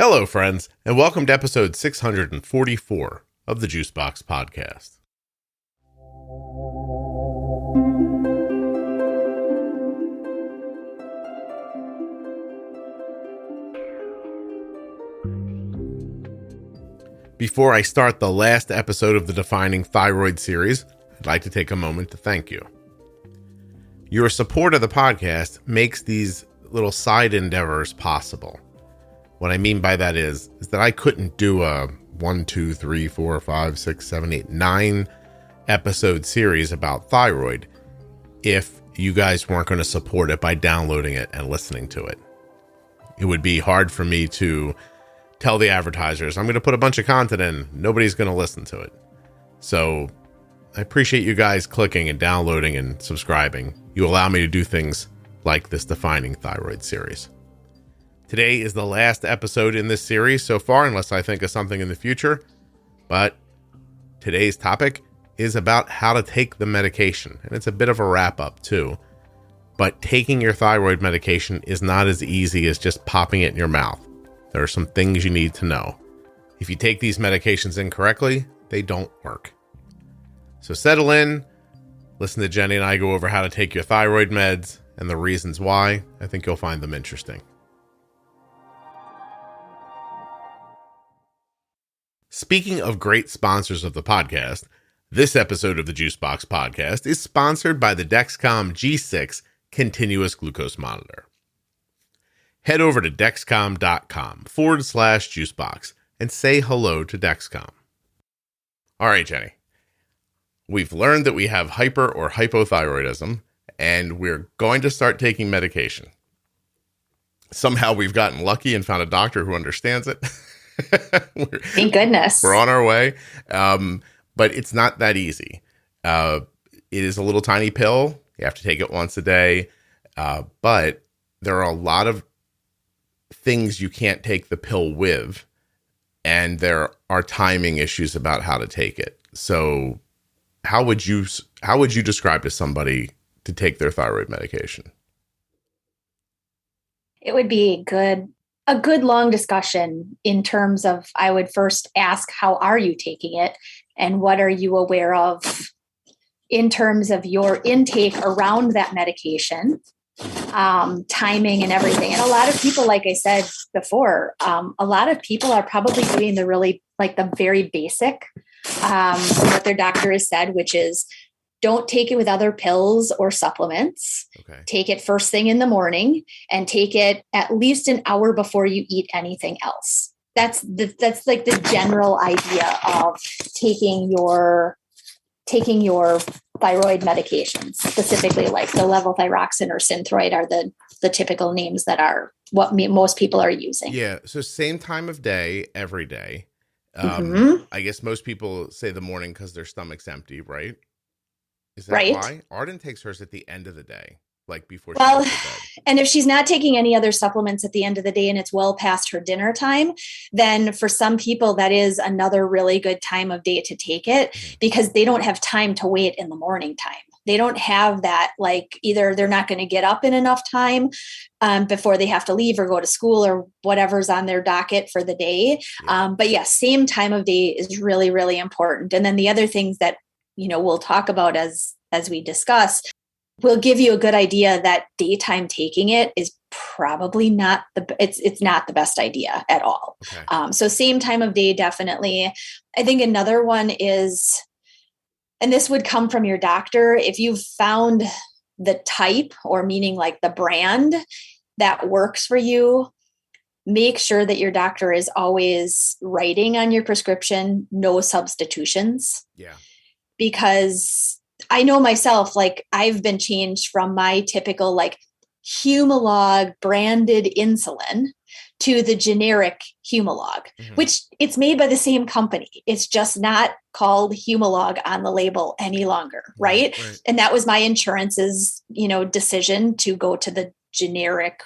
Hello, friends, and welcome to episode 644 of the Juicebox Podcast. Before I start the last episode of the Defining Thyroid series, I'd like to take a moment to thank you. Your support of the podcast makes these little side endeavors possible. What I mean by that is that I couldn't do a 1, 2, 3, 4, 5, 6, 7, 8, 9 episode series about thyroid if you guys weren't going to support it by downloading it and listening to it. It would be hard for me to tell the advertisers, I'm going to put a bunch of content in, nobody's going to listen to it. So I appreciate you guys clicking and downloading and subscribing. You allow me to do things like this Defining Thyroid series. Today is the last episode in this series so far, unless I think of something in the future. But today's topic is about how to take the medication. And it's a bit of a wrap up too. But taking your thyroid medication is not as easy as just popping it in your mouth. There are some things you need to know. If you take these medications incorrectly, they don't work. So settle in, listen to Jenny and I go over how to take your thyroid meds and the reasons why. I think you'll find them interesting. Speaking of great sponsors of the podcast, this episode of the Juicebox Podcast is sponsored by the Dexcom G6 continuous glucose monitor. Head over to dexcom.com/juicebox and say hello to Dexcom. All right, Jenny. We've learned that we have hyper or hypothyroidism, and we're going to start taking medication. Somehow we've gotten lucky and found a doctor who understands it. Thank goodness. We're on our way. But it's not that easy. It is a little tiny pill. You have to take it once a day. But there are a lot of things you can't take the pill with. And there are timing issues about how to take it. So how would you describe to somebody to take their thyroid medication? It would be a good long discussion in terms of, I would first ask, how are you taking it? And what are you aware of in terms of your intake around that medication, timing and everything. And a lot of people, like I said before, a lot of people are probably doing the very basic, what their doctor has said, which is don't take it with other pills or supplements. Okay. Take it first thing in the morning and take it at least an hour before you eat anything else. That's like the general idea of taking your thyroid medications, specifically like the levothyroxine or Synthroid are the typical names that are what most people are using. Yeah. So same time of day, every day. I guess most people say the morning because their stomach's empty, right? Is that right? Why? Arden takes hers at the end of the day, like before she goes to bed. And if she's not taking any other supplements at the end of the day and it's well past her dinner time, then for some people, that is another really good time of day to take it because they don't have time to wait in the morning time. They don't have that, like either they're not going to get up in enough time before they have to leave or go to school or whatever's on their docket for the day. Yeah. But yeah, same time of day is really, really important. And then the other things that we'll talk about as we discuss, will give you a good idea that daytime taking it is probably not it's not the best idea at all. Okay. So same time of day, definitely. I think another one is, and this would come from your doctor, if you've found the type or meaning like the brand that works for you, make sure that your doctor is always writing on your prescription, no substitutions. Yeah. Because I know myself, like I've been changed from my typical like Humalog branded insulin to the generic Humalog, which it's made by the same company. It's just not called Humalog on the label any longer. Right. And that was my insurance's, decision to go to the generic.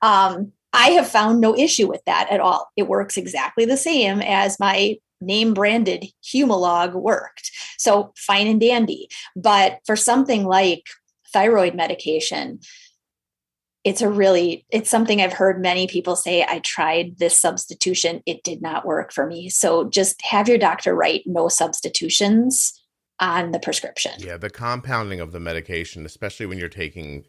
I have found no issue with that at all. It works exactly the same as my name branded Humalog worked. So fine and dandy. But for something like thyroid medication, it's something I've heard many people say, I tried this substitution. It did not work for me. So just have your doctor write no substitutions on the prescription. Yeah. The compounding of the medication, especially when you're taking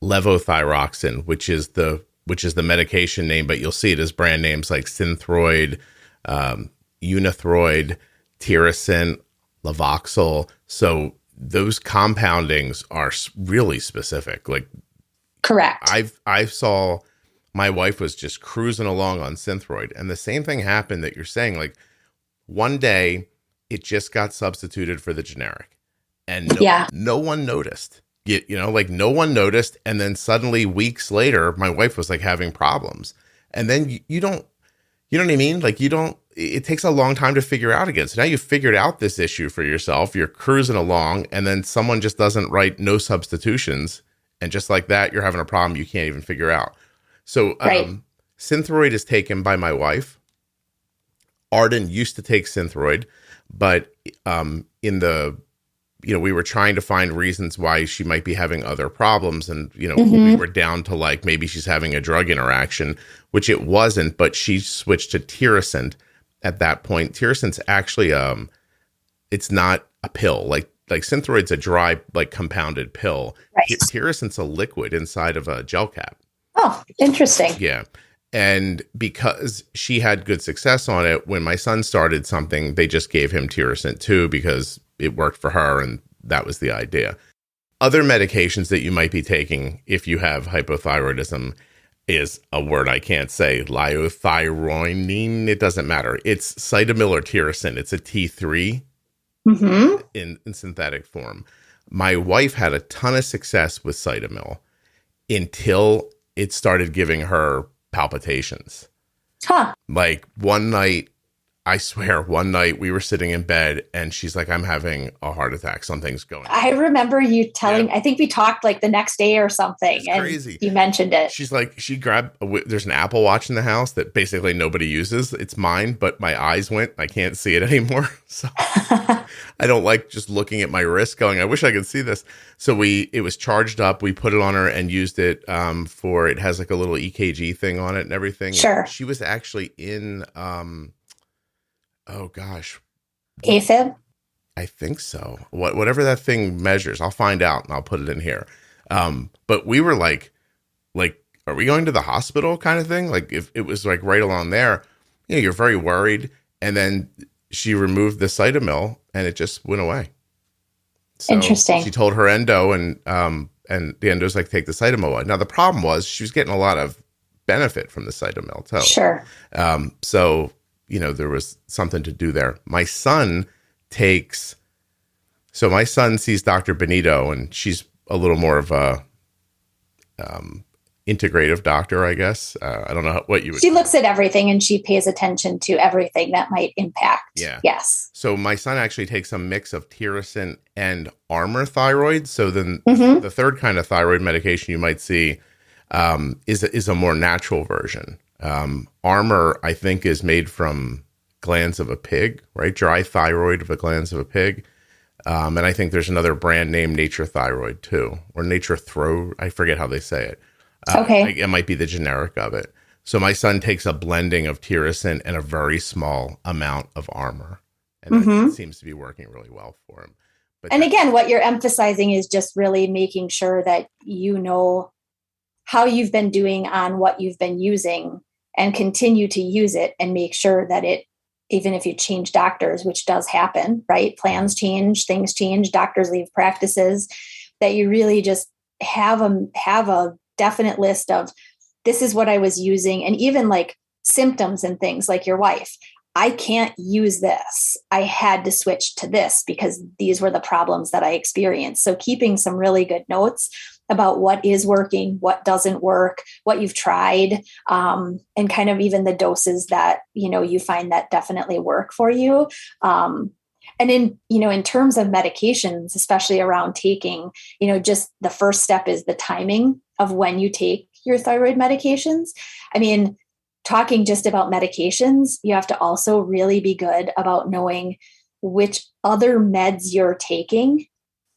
levothyroxine, which is the medication name, but you'll see it as brand names like Synthroid, Unithroid, Tirosint, Levoxyl. So those compoundings are really specific. Like, correct. I saw my wife was just cruising along on Synthroid, and the same thing happened that you're saying. Like, one day it just got substituted for the generic, and no one noticed. Like no one noticed, and then suddenly weeks later, my wife was like having problems, and then you know what I mean? Like it takes a long time to figure out again. So now you've figured out this issue for yourself, you're cruising along, and then someone just doesn't write no substitutions. And just like that, you're having a problem you can't even figure out. So Synthroid is taken by my wife. Arden used to take Synthroid, but we were trying to find reasons why she might be having other problems. And, we were down to like, maybe she's having a drug interaction, which it wasn't, but she switched to Tirosint at that point. Tirosint's actually, it's not a pill. Like Synthroid's a dry, like compounded pill. Right. Tirosint's a liquid inside of a gel cap. Oh, interesting. Yeah. And because she had good success on it, when my son started something, they just gave him Tirosint too, because it worked for her, and that was the idea. Other medications that you might be taking if you have hypothyroidism is a word I can't say, liothyronine. It doesn't matter. It's Cytomel or Tirosint. It's a T3 in synthetic form. My wife had a ton of success with Cytomel until it started giving her palpitations. Like one night we were sitting in bed and she's like, I'm having a heart attack. Something's going on. I remember you telling, I think we talked like the next day or something. It's crazy. You mentioned it. She's like, she grabbed, there's an Apple Watch in the house that basically nobody uses. It's mine, but my eyes went, I can't see it anymore. So I don't like just looking at my wrist going, I wish I could see this. So it was charged up. We put it on her and used it it has like a little EKG thing on it and everything. Sure. And she was actually in, AFib? I think so. Whatever that thing measures, I'll find out and I'll put it in here. But we were like, are we going to the hospital kind of thing? Like if it was like right along there, you're very worried. And then she removed the Cytomel and it just went away. So interesting. She told her endo and the endo's like, take the Cytomel away. Now the problem was she was getting a lot of benefit from the Cytomel too. Sure. So there was something to do there. My son sees Dr. Benito, and she's a little more of a integrative doctor, I guess. I don't know what you would. She looks at everything and she pays attention to everything that might impact. Yeah. Yes. So my son actually takes a mix of Tirosint and Armour thyroid. So then the third kind of thyroid medication you might see is a more natural version. Armour, I think, is made from glands of a pig, right? Dry thyroid of the glands of a pig. And I think there's another brand name, Nature Thyroid too, or Nature Throw. I forget how they say it. Okay. It might be the generic of it. So my son takes a blending of Tirosint and a very small amount of Armour. And it seems to be working really well for him. But again, what you're emphasizing is just really making sure that you know how you've been doing on what you've been using and continue to use it and make sure that it, even if you change doctors, which does happen, right? Plans change, things change, doctors leave practices, that you really just have a definite list of, this is what I was using. And even like symptoms and things like your wife, I can't use this. I had to switch to this because these were the problems that I experienced. So keeping some really good notes about what is working, what doesn't work, what you've tried, and kind of even the doses that, you find that definitely work for you. And in terms of medications, especially around taking, just the first step is the timing of when you take your thyroid medications. I mean, talking just about medications, you have to also really be good about knowing which other meds you're taking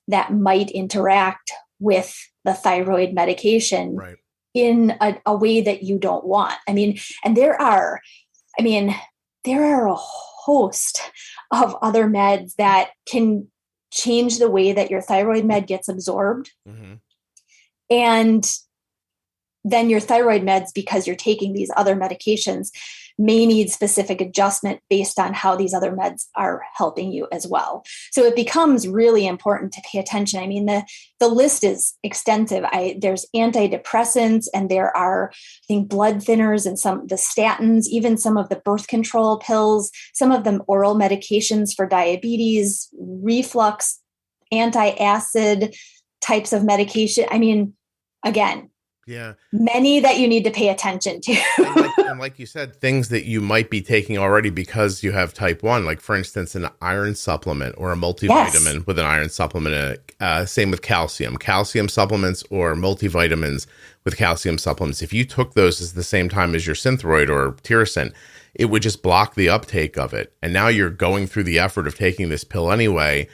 that might interact with the thyroid medication Right. in a way that you don't want. I mean, there are a host of other meds that can change the way that your thyroid med gets absorbed. Mm-hmm. And then your thyroid meds, because you're taking these other medications, may need specific adjustment based on how these other meds are helping you as well. So it becomes really important to pay attention. I mean, the list is extensive. There's antidepressants, and there are, I think, blood thinners and some of the statins, even some of the birth control pills, some of them oral medications for diabetes, reflux, anti-acid types of medication. I mean, again, yeah, many that you need to pay attention to. and like you said, things that you might be taking already because you have type 1, like for instance, an iron supplement or a multivitamin with an iron supplement. Same with calcium supplements or multivitamins with calcium supplements. If you took those at the same time as your Synthroid or Tirosint, it would just block the uptake of it. And now you're going through the effort of taking this pill anyway.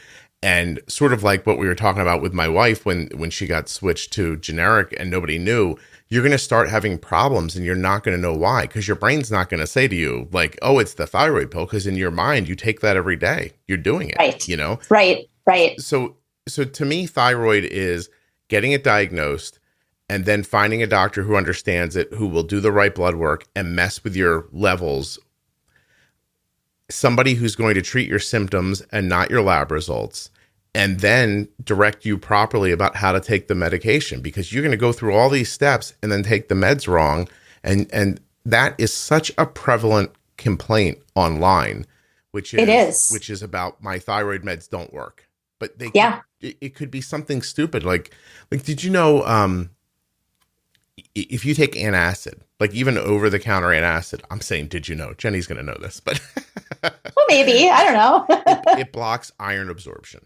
And sort of like what we were talking about with my wife when she got switched to generic and nobody knew, you're going to start having problems and you're not going to know why, because your brain's not going to say to you like, oh, it's the thyroid pill, because in your mind you take that every day. You're doing it, right? You know? Right. So to me, thyroid is getting it diagnosed and then finding a doctor who understands it, who will do the right blood work and mess with your levels. Somebody who's going to treat your symptoms and not your lab results, and then direct you properly about how to take the medication, because you're going to go through all these steps and then take the meds wrong. And that is such a prevalent complaint online, which is about my thyroid meds don't work. But it could be something stupid. Like, did you know, if you take antacid, like even over the counter antacid, I'm saying, did you know? Jenny's going to know this, but well, maybe, I don't know. it blocks iron absorption.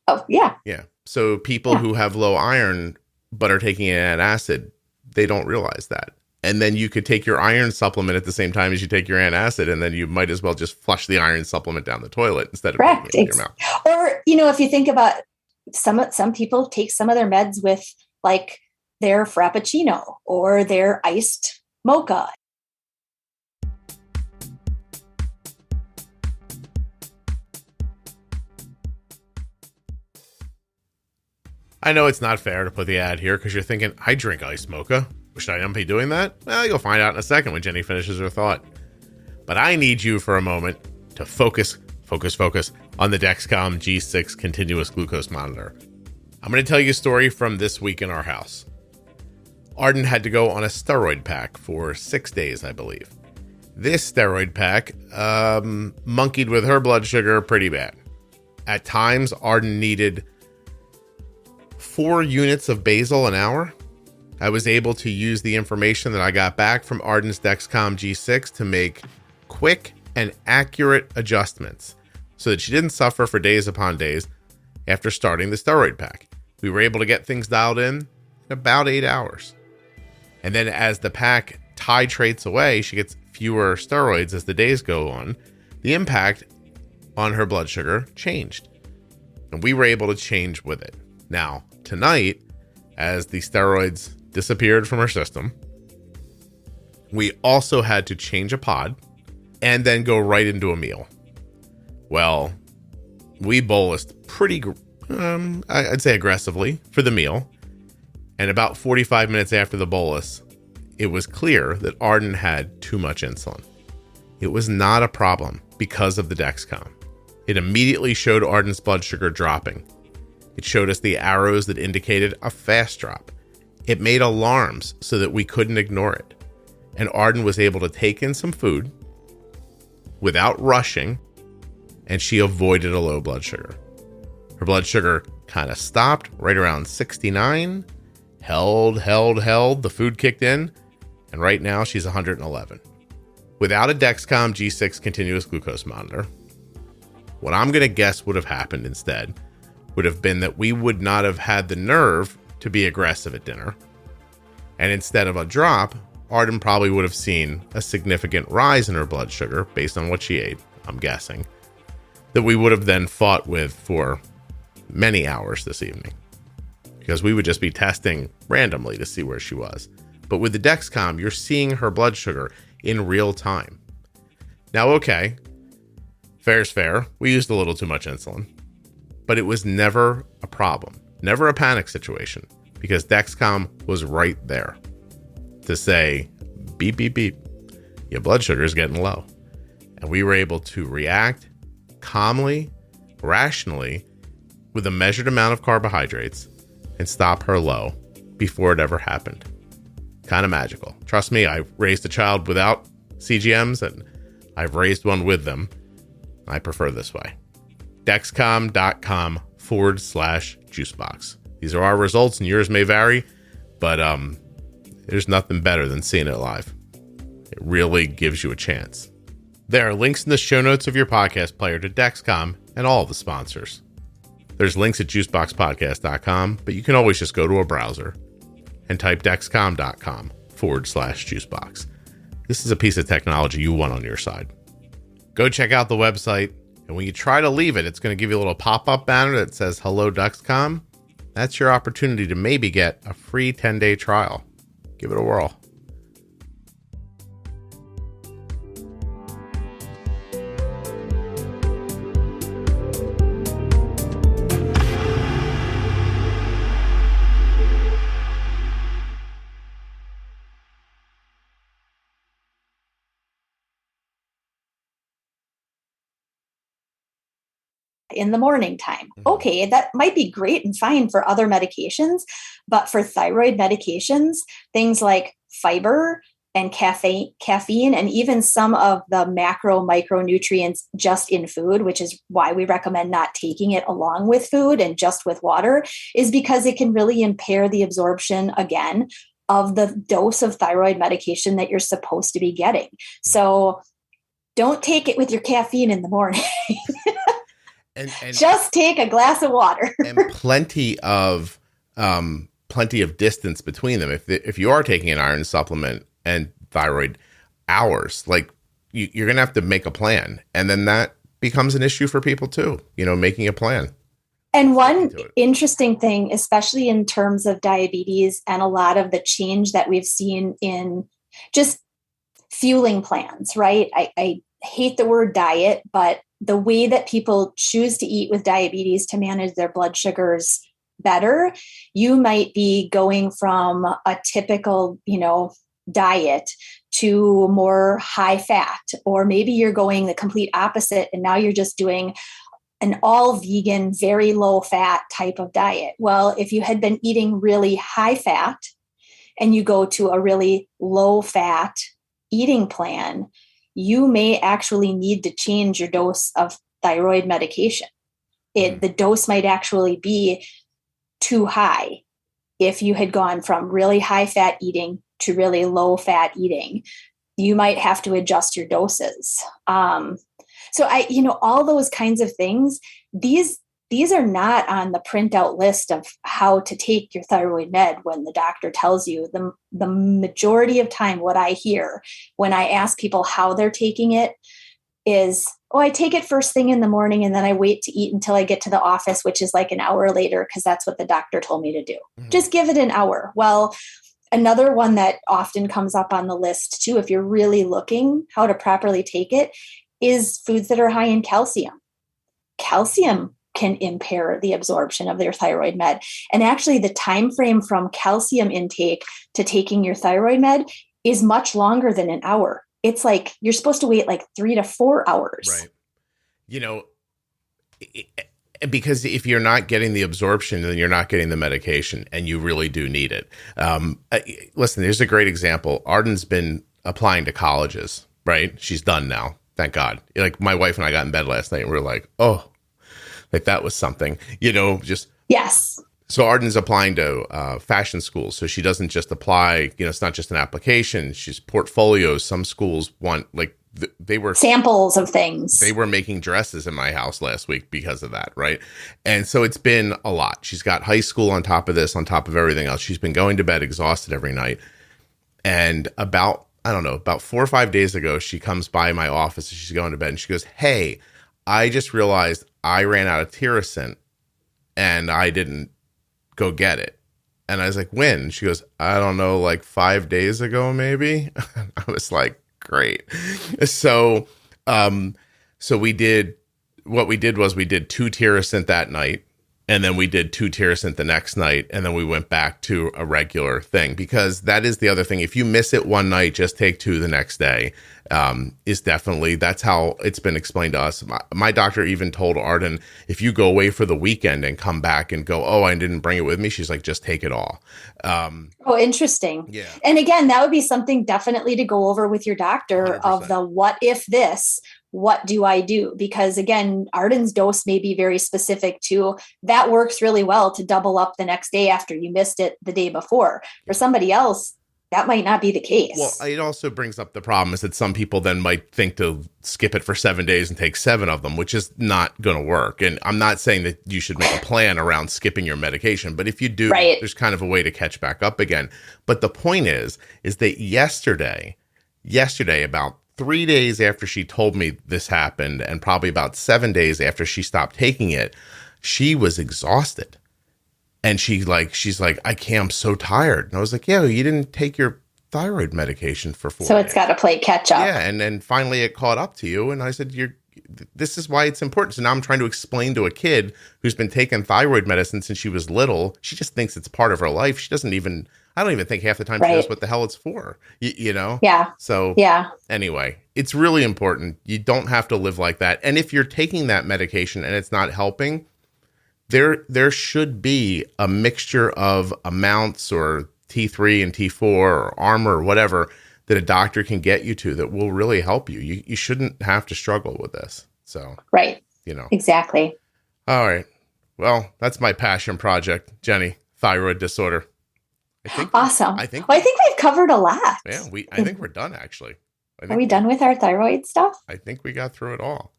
Oh, yeah. Yeah. So people who have low iron but are taking an antacid, they don't realize that. And then you could take your iron supplement at the same time as you take your antacid, and then you might as well just flush the iron supplement down the toilet instead of putting it in your mouth. Or, if you think about some people take some of their meds with like their Frappuccino or their iced mocha. I know it's not fair to put the ad here because you're thinking, I drink iced mocha. Should I not be doing that? Well, you'll find out in a second when Jenny finishes her thought. But I need you for a moment to focus on the Dexcom G6 continuous glucose monitor. I'm going to tell you a story from this week in our house. Arden had to go on a steroid pack for 6 days, I believe. This steroid pack monkeyed with her blood sugar pretty bad. At times, Arden needed 4 units of basal an hour. I was able to use the information that I got back from Arden's Dexcom G6 to make quick and accurate adjustments so that she didn't suffer for days upon days after starting the steroid pack. We were able to get things dialed in about 8 hours. And then as the pack titrates away, she gets fewer steroids as the days go on. The impact on her blood sugar changed. And we were able to change with it. Now, tonight, as the steroids disappeared from her system, we also had to change a pod and then go right into a meal. Well, we bolused pretty, I'd say aggressively for the meal. And about 45 minutes after the bolus, it was clear that Arden had too much insulin. It was not a problem because of the Dexcom. It immediately showed Arden's blood sugar dropping. It showed us the arrows that indicated a fast drop. It made alarms so that we couldn't ignore it. And Arden was able to take in some food without rushing, and she avoided a low blood sugar. Her blood sugar kind of stopped right around 69, held, the food kicked in, and right now she's 111. Without a Dexcom G6 continuous glucose monitor, what I'm going to guess would have happened instead would have been that we would not have had the nerve to be aggressive at dinner. And instead of a drop, Arden probably would have seen a significant rise in her blood sugar based on what she ate, I'm guessing, that we would have then fought with for many hours this evening. because we would just be testing randomly to see where she was. But with the Dexcom, you're seeing her blood sugar in real time. Now, okay, fair's fair. We used a little too much insulin, but it was never a problem, never a panic situation, because Dexcom was right there to say, beep, beep, beep, your blood sugar is getting low. And we were able to react calmly, rationally, with a measured amount of carbohydrates and stop her low before it ever happened. Kind of magical. Trust me, I raised a child without CGMs and I've raised one with them. I prefer this way. Dexcom.com/juicebox. These are our results and yours may vary, but there's nothing better than seeing it live. It really gives you a chance. There are links in the show notes of your podcast player to Dexcom and all the sponsors. There's links at juiceboxpodcast.com, but you can always just go to a browser and type dexcom.com/juicebox. This is a piece of technology you want on your side. Go check out the website, and when you try to leave it, it's going to give you a little pop-up banner that says, "Hello, Dexcom." That's your opportunity to maybe get a free 10-day trial. Give it a whirl. In the morning time. Okay, that might be great and fine for other medications, but for thyroid medications, things like fiber and caffeine, and even some of the micronutrients just in food, which is why we recommend not taking it along with food and just with water, is because it can really impair the absorption, again, of the dose of thyroid medication that you're supposed to be getting. So don't take it with your caffeine in the morning. And just take a glass of water. And plenty of distance between them. If you are taking an iron supplement and thyroid, hours, like you're going to have to make a plan. And then that becomes an issue for people too, making a plan. And one interesting thing, especially in terms of diabetes and a lot of the change that we've seen in just fueling plans, right? I hate the word diet, but the way that people choose to eat with diabetes to manage their blood sugars better, you might be going from a typical, diet to more high fat, or maybe you're going the complete opposite and now you're just doing an all vegan, very low fat type of diet. Well, if you had been eating really high fat and you go to a really low fat eating plan, you may actually need to change your dose of thyroid medication. The dose might actually be too high if you had gone from really high fat eating to really low fat eating. You might have to adjust your doses. So all those kinds of things, these are not on the printout list of how to take your thyroid med when the doctor tells you. The majority of time, what I hear when I ask people how they're taking it is, I take it first thing in the morning and then I wait to eat until I get to the office, which is like an hour later, because that's what the doctor told me to do. Just give it an hour. Well, another one that often comes up on the list too, if you're really looking how to properly take it, is foods that are high in calcium. Calcium can impair the absorption of their thyroid med. And actually the time frame from calcium intake to taking your thyroid med is much longer than an hour. It's like you're supposed to wait like 3 to 4 hours. Right. Because if you're not getting the absorption, then you're not getting the medication, and you really do need it. Listen, here's a great example. Arden's been applying to colleges, right? She's done now. Thank God. Like my wife and I got in bed last night and we were like, oh, like that was something, just. Yes. So Arden's applying to fashion schools. So she doesn't just apply, it's not just an application. She's portfolios. Some schools want they were samples of things. They were making dresses in my house last week because of that. Right. And so it's been a lot. She's got high school on top of this, on top of everything else. She's been going to bed exhausted every night. And about 4 or 5 days ago, she comes by my office and she's going to bed and she goes, "Hey, I just realized I ran out of Tirosint and I didn't go get it. And I was like, when? She goes, I don't know, like 5 days ago, maybe. I was like, great. So, so we did, what we did was we did 2 Tirosint that night. And then we did 2 Tirosint the next night. And then we went back to a regular thing, because that is the other thing. If you miss it one night, just take 2 the next day. Is definitely, that's how it's been explained to us. My doctor even told Arden, if you go away for the weekend and come back and go, oh, I didn't bring it with me, she's like, just take it all. Oh, interesting. Yeah. And again, that would be something definitely to go over with your doctor 100%. of the what if this, what do I do? Because again, Arden's dose may be very specific to that works really well to double up the next day after you missed it the day before. For somebody else, that might not be the case. Well, it also brings up the problem is that some people then might think to skip it for 7 days and take 7 of them, which is not going to work. And I'm not saying that you should make a plan around skipping your medication, but if you do, there's kind of a way to catch back up again. But the point is that yesterday, about 3 days after she told me this happened, and probably about 7 days after she stopped taking it, she was exhausted. And she's like, I'm so tired. And I was like, yeah, you didn't take your thyroid medication for 4 days. So it's got to play catch up. Yeah. And then finally it caught up to you. And I said, this is why it's important. So now I'm trying to explain to a kid who's been taking thyroid medicine since she was little. She just thinks it's part of her life. She doesn't even, I don't even think half the time she knows what the hell it's for, you know? Yeah. So anyway, it's really important. You don't have to live like that. And if you're taking that medication and it's not helping, there should be a mixture of amounts or T3 and T4 or Armor or whatever that a doctor can get you to that will really help you. You shouldn't have to struggle with this. So, you know, exactly. All right. Well, that's my passion project, Jenny, thyroid disorder. Awesome. I think we've covered a lot. Yeah, I think we're done actually. Are we done with our thyroid stuff? I think we got through it all.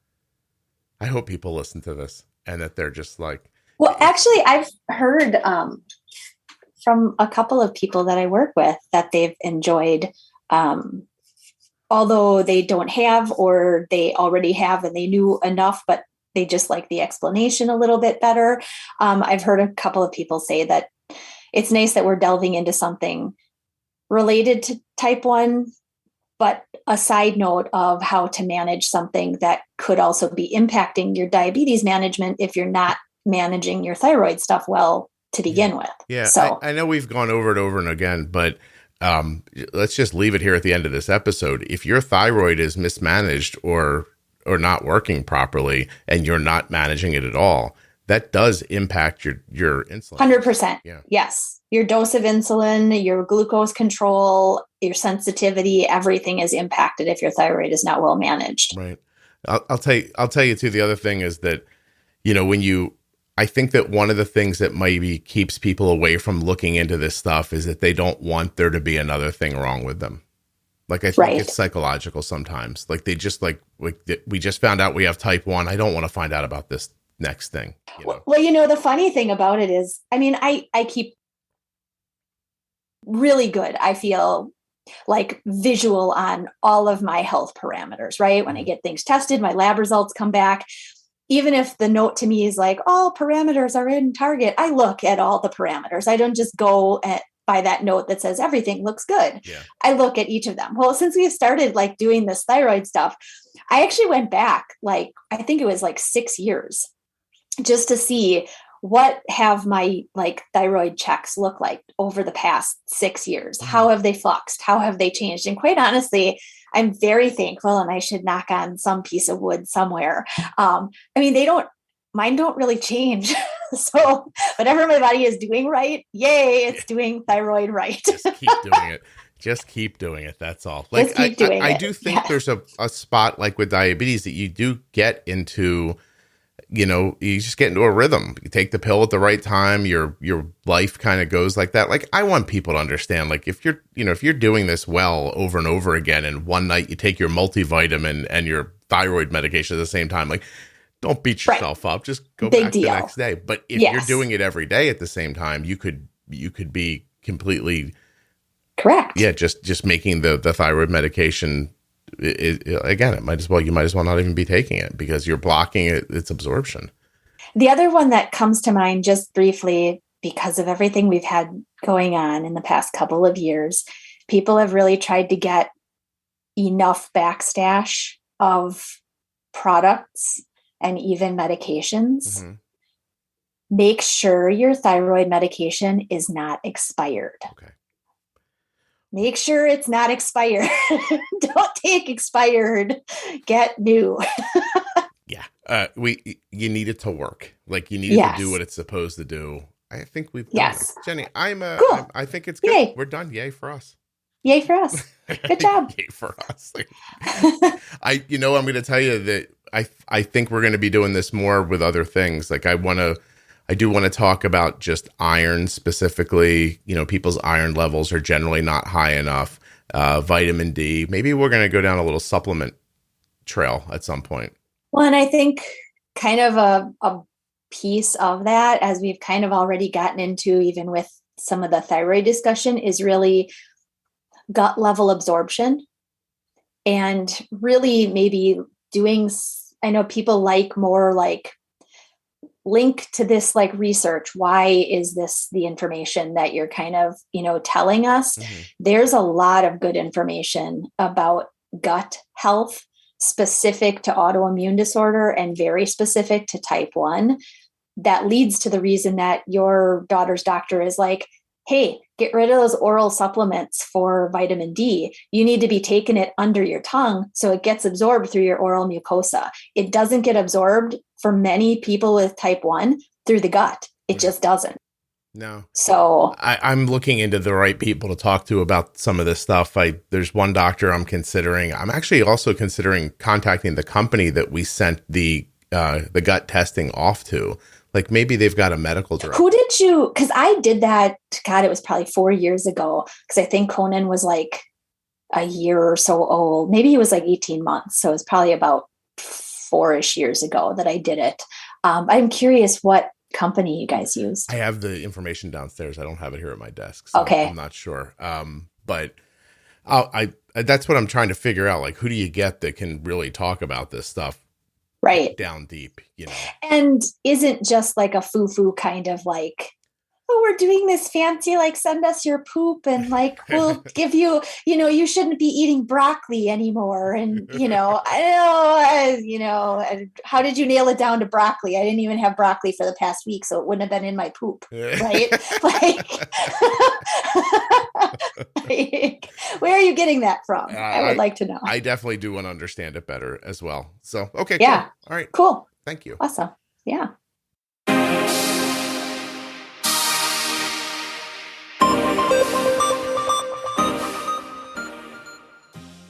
I hope people listen to this and that they're just like, well, actually, I've heard from a couple of people that I work with that they've enjoyed, although they don't have, or they already have and they knew enough, but they just like the explanation a little bit better. I've heard a couple of people say that it's nice that we're delving into something related to type 1, but a side note of how to manage something that could also be impacting your diabetes management if you're not managing your thyroid stuff well to begin with. Yeah. So I know we've gone over it over and again, but let's just leave it here at the end of this episode. If your thyroid is mismanaged or not working properly and you're not managing it at all, that does impact your insulin. 100%. Yeah. Yes. Your dose of insulin, your glucose control, your sensitivity, everything is impacted if your thyroid is not well managed. Right. I'll tell you too, the other thing is that, you know, I think that one of the things that maybe keeps people away from looking into this stuff is that they don't want there to be another thing wrong with them. Like, I think it's psychological sometimes. Like, they just like we just found out we have type 1. I don't want to find out about this next thing. You know? Well, you know, the funny thing about it is, I mean, I keep really good. I feel like visual on all of my health parameters, right? When I get things tested, my lab results come back. Even if the note to me is like, all parameters are in target, I look at all the parameters. I don't just go by that note that says everything looks good. Yeah. I look at each of them. Well, since we've started like doing this thyroid stuff, I actually went back, like, I think it was like 6 years just to see what have my like thyroid checks look like over the past 6 years. Mm-hmm. How have they fluxed? How have they changed? And quite honestly, I'm very thankful, and I should knock on some piece of wood somewhere. I mean, mine don't really change. So whatever my body is doing right, yay, it's doing thyroid right. Just keep doing it. That's all. Like, I do think there's a spot like with diabetes that you do get into, you know, you just get into a rhythm. You take the pill at the right time. Your life kind of goes like that. Like, I want people to understand, like, if you're doing this well over and over again, and one night you take your multivitamin and your thyroid medication at the same time, like, don't beat yourself up. Just go back the next day. But if you're doing it every day at the same time, you could be completely correct. Yeah. Just making the thyroid medication, you might as well not even be taking it because you're blocking its absorption. The other one that comes to mind just briefly, because of everything we've had going on in the past couple of years, people have really tried to get enough backstash of products and even medications. Mm-hmm. Make sure your thyroid medication is not expired. Okay. Make sure it's not expired. Don't take expired. Get new. Yeah. You need it to work. Like you need it to do what it's supposed to do. I think we've done it. Jenny, Cool. I think it's good. Yay. We're done. Yay for us. Yay for us. Good job. Yay for us. I'm going to tell you that I think we're going to be doing this more with other things. Like I do want to talk about just iron specifically. People's iron levels are generally not high enough. Vitamin D. Maybe we're going to go down a little supplement trail at some point. Well, and I think kind of a piece of that, as we've kind of already gotten into, even with some of the thyroid discussion, is really gut level absorption, and really maybe doing, I know people like more like link to this like research. Why is this the information that you're kind of, telling us? Mm-hmm. There's a lot of good information about gut health specific to autoimmune disorder and very specific to type 1 that leads to the reason that your daughter's doctor is like, hey, get rid of those oral supplements for vitamin D. You need to be taking it under your tongue so it gets absorbed through your oral mucosa. It doesn't get absorbed for many people with type 1 through the gut. It just doesn't. No. So I'm looking into the right people to talk to about some of this stuff. There's one doctor I'm considering. I'm actually also considering contacting the company that we sent the gut testing off to. Like maybe they've got a medical director. Who did you? Because I did that. God, it was probably 4 years ago. Because I think Conan was like a year or so old. Maybe he was like 18 months. So it's probably about 4-ish years ago that I did it. I'm curious what company you guys used. I have the information downstairs. I don't have it here at my desk. So okay. I'm not sure. But that's what I'm trying to figure out. Like, who do you get that can really talk about this stuff? Right. Down deep, And isn't just like a foo-foo kind of like, oh, we're doing this fancy, like send us your poop and like, we'll give you, you shouldn't be eating broccoli anymore. And, how did you nail it down to broccoli? I didn't even have broccoli for the past week, so it wouldn't have been in my poop. Right. Like, where are you getting that from? I would like to know. I definitely do want to understand it better as well. So, okay. Yeah. Cool. All right. Cool. Thank you. Awesome. Yeah.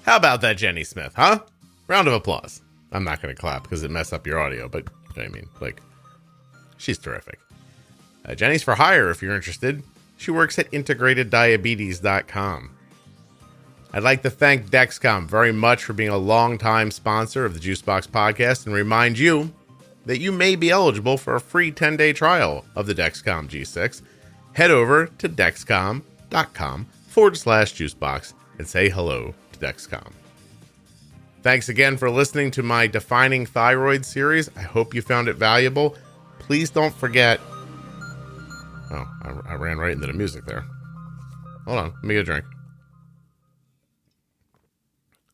How about that, Jenny Smith, huh? Round of applause. I'm not going to clap because it messed up your audio, but she's terrific. Jenny's for hire if you're interested. She works at integrateddiabetes.com. I'd like to thank Dexcom very much for being a longtime sponsor of the Juicebox Podcast and remind you that you may be eligible for a free 10-day trial of the Dexcom G6. Head over to dexcom.com/juicebox and say hello to Dexcom. Thanks again for listening to my Defining Thyroid series. I hope you found it valuable. Please don't forget... Oh, I ran right into the music there. Hold on, let me get a drink.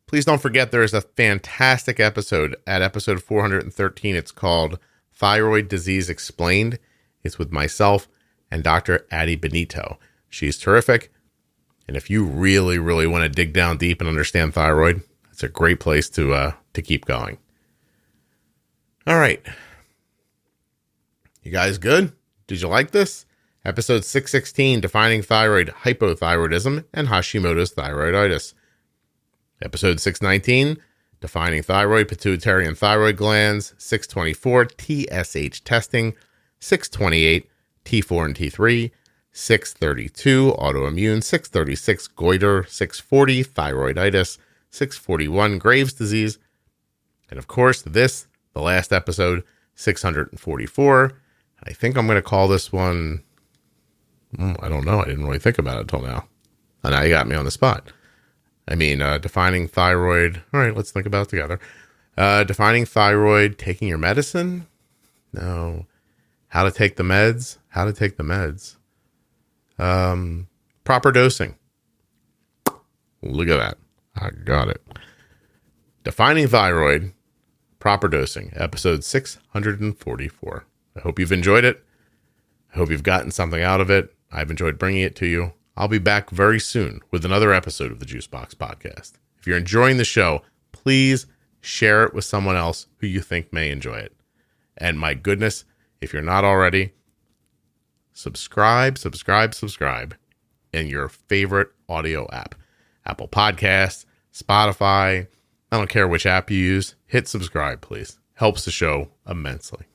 Please don't forget there is a fantastic episode at episode 413. It's called Thyroid Disease Explained. It's with myself and Dr. Addie Benito. She's terrific. And if you really, really want to dig down deep and understand thyroid, it's a great place to keep going. All right. You guys good? Did you like this? Episode 616, Defining Thyroid, Hypothyroidism, and Hashimoto's Thyroiditis. Episode 619, Defining Thyroid, Pituitary and Thyroid Glands. 624, TSH Testing. 628, T4 and T3. 632, Autoimmune. 636, Goiter. 640, Thyroiditis. 641, Graves' Disease. And of course, the last episode, 644. I think I'm going to call this one... I don't know. I didn't really think about it until now. And now you got me on the spot. Defining Thyroid. All right, let's think about it together. Defining Thyroid, taking your medicine? No. How to take the meds? how to take the meds. Proper dosing. Look at that. I got it. Defining Thyroid, Proper Dosing, episode 644. I hope you've enjoyed it. I hope you've gotten something out of it. I've enjoyed bringing it to you. I'll be back very soon with another episode of the Juicebox Podcast. If you're enjoying the show, please share it with someone else who you think may enjoy it. And my goodness, if you're not already, subscribe in your favorite audio app. Apple Podcasts, Spotify. I don't care which app you use. Hit subscribe, please. Helps the show immensely.